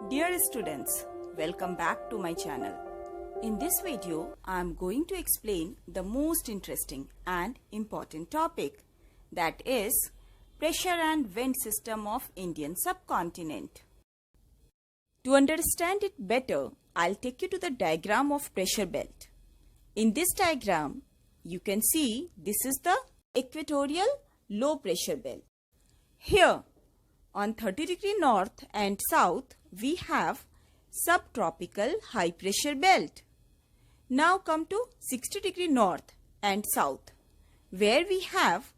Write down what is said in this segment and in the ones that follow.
Dear students, welcome back to my channel. In this video, I am going to explain the most interesting and important topic, that is pressure and wind system of Indian subcontinent. To understand it better, I'll take you to the diagram of pressure belt. In this diagram, you can see this is the equatorial low pressure belt. Here, on 30° north and south, we have subtropical high pressure belt. Now come to 60° north and south, where we have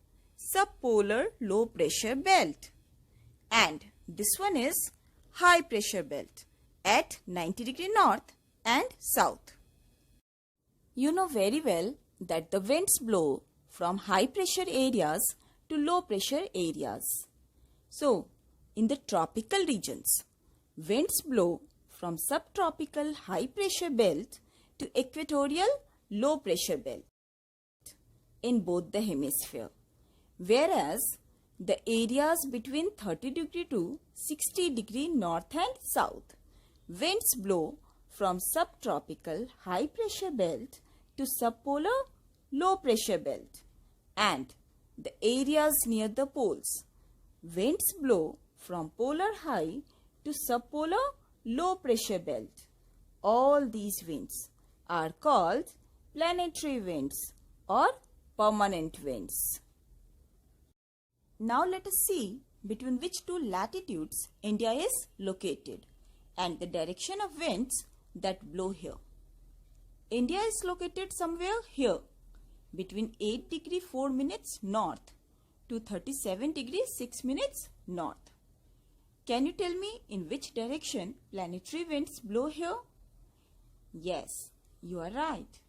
subpolar low pressure belt. And this one is high pressure belt at 90° north and south. You know very well that the winds blow from high pressure areas to low pressure areas. So, in the tropical regions, winds blow from subtropical high pressure belt to equatorial low pressure belt in both the hemisphere, whereas the areas between 30° to 60° north and south, winds blow from subtropical high pressure belt to subpolar low pressure belt, and the areas near the poles, winds blow from polar high to subpolar low pressure belt. All these winds are called planetary winds or permanent winds. Now let us see between which two latitudes India is located and the direction of winds that blow here. India is located somewhere here between 8° 4 minutes north to 37° 6 minutes north. Can you tell me in which direction planetary winds blow here? Yes, you are right.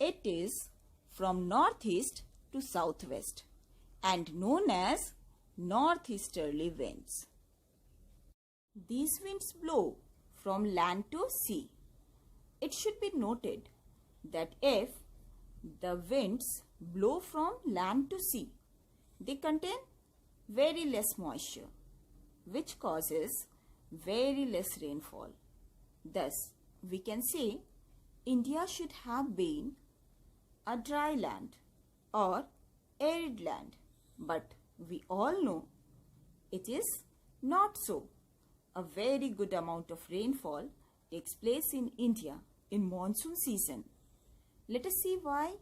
It is from northeast to southwest and known as northeasterly winds. These winds blow from land to sea. It should be noted that if the winds blow from land to sea, they contain very less moisture, which causes very less rainfall. Thus, we can say India should have been a dry land or arid land, but we all know it is not so. A very good amount of rainfall takes place in India in monsoon season. Let us see why.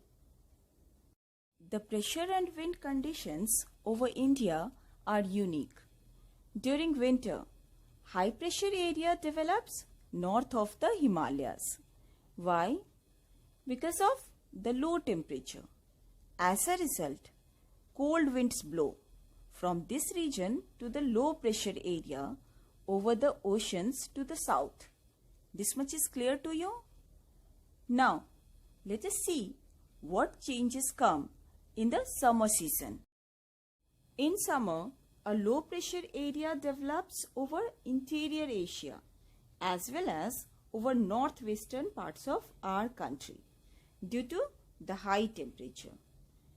The pressure and wind conditions over India are unique. During winter, high pressure area develops north of the Himalayas. Why? Because of the low temperature. As a result, cold winds blow from this region to the low pressure area over the oceans to the south. This much is clear to you? Now, let us see what changes come in the summer season. In summer, a low pressure area develops over interior Asia as well as over northwestern parts of our country due to the high temperature.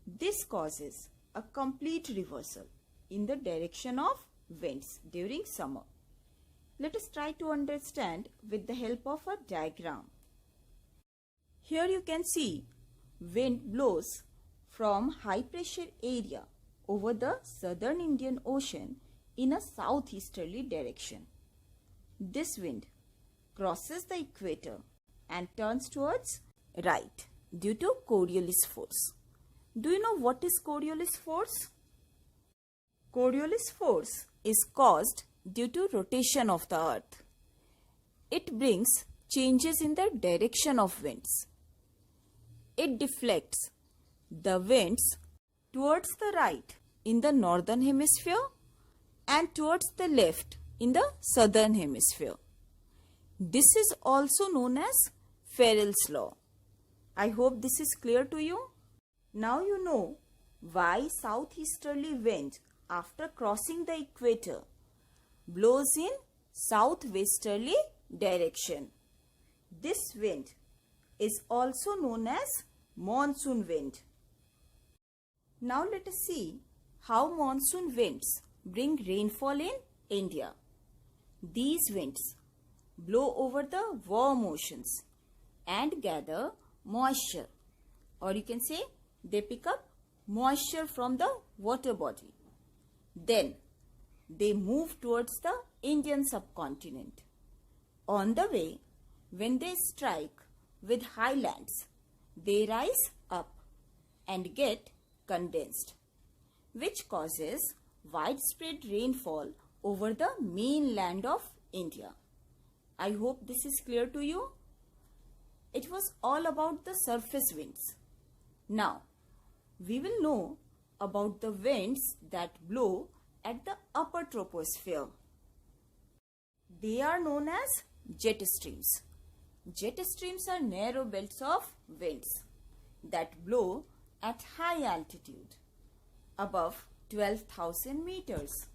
This causes a complete reversal in the direction of winds during summer. Let us try to understand with the help of a diagram. Here you can see wind blows from high pressure area over the southern Indian Ocean in a southeasterly direction. This wind crosses the equator and turns towards right due to Coriolis force. Do you know what is Coriolis force? Coriolis force is caused due to rotation of the earth. It brings changes in the direction of winds. It deflects the winds towards the right in the northern hemisphere and towards the left in the southern hemisphere. This is also known as Farrell's law. I hope this is clear to you. Now you know why southeasterly wind after crossing the equator blows in southwesterly direction. This wind is also known as monsoon wind. Now let us see how monsoon winds bring rainfall in India. These winds blow over the warm oceans and gather moisture, or you can say they pick up moisture from the water body. Then they move towards the Indian subcontinent. On the way, when they strike with highlands, they rise up and get condensed, which causes widespread rainfall over the mainland of India. I hope this is clear to you. It was all about the surface winds. Now, we will know about the winds that blow at the upper troposphere. They are known as jet streams. Jet streams are narrow belts of winds that blow at high altitude, above 12,000 meters.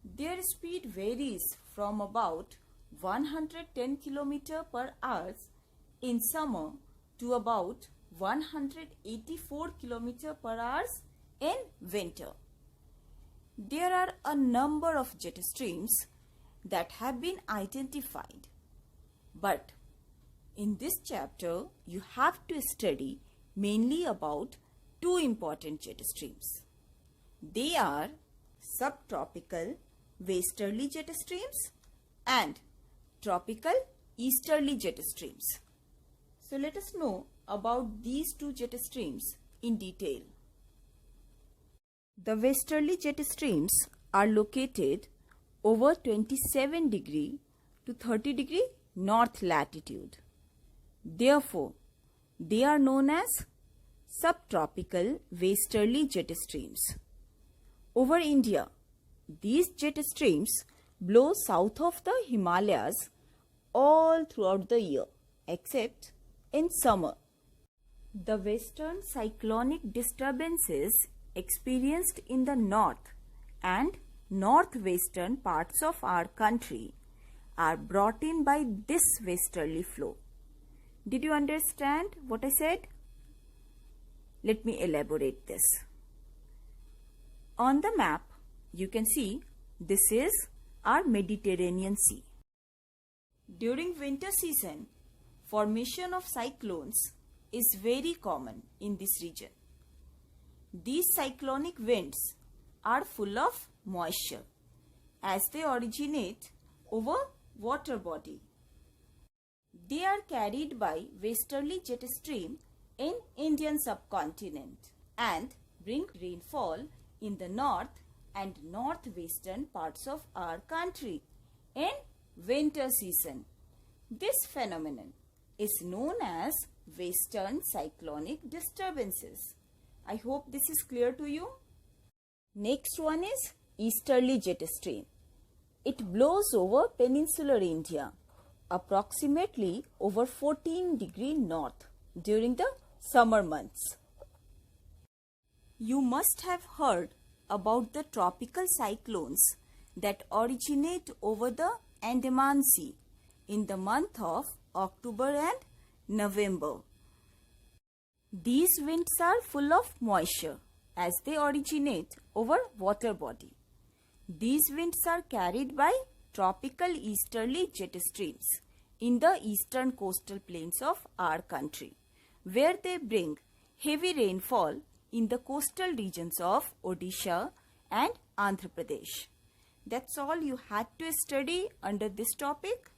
Their speed varies from about 110 km per hour in summer to about 184 km per hour in winter. There are a number of jet streams that have been identified, but in this chapter you have to study mainly about two important jet streams. They are subtropical westerly jet streams and tropical easterly jet streams. So let us know about these two jet streams in detail. The westerly jet streams are located over 27 degree to 30 degree north latitude. Therefore, they are known as subtropical westerly jet streams. Over India, these jet streams blow south of the Himalayas all throughout the year except in summer. The western cyclonic disturbances experienced in the north and northwestern parts of our country are brought in by this westerly flow. Did you understand what I said? Let me elaborate this. On the map, you can see this is our Mediterranean Sea. During winter season, formation of cyclones is very common in this region. These cyclonic winds are full of moisture as they originate over water body. They are carried by westerly jet stream in Indian subcontinent and bring rainfall in the north and northwestern parts of our country in winter season. This phenomenon is known as western cyclonic disturbances. I hope this is clear to you. Next one is easterly jet stream. It blows over peninsular India, approximately over 14 degree north during the summer months. You must have heard about the tropical cyclones that originate over the Andaman Sea in the month of October and November. These winds are full of moisture as they originate over water body. These winds are carried by tropical easterly jet streams in the eastern coastal plains of our country, where they bring heavy rainfall in the coastal regions of Odisha and Andhra Pradesh. That's all you had to study under this topic.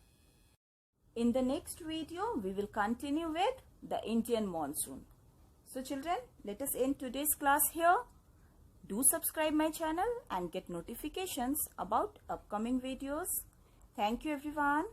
In the next video, we will continue with the Indian monsoon. So children, let us end today's class here. Do subscribe my channel and get notifications about upcoming videos. Thank you everyone.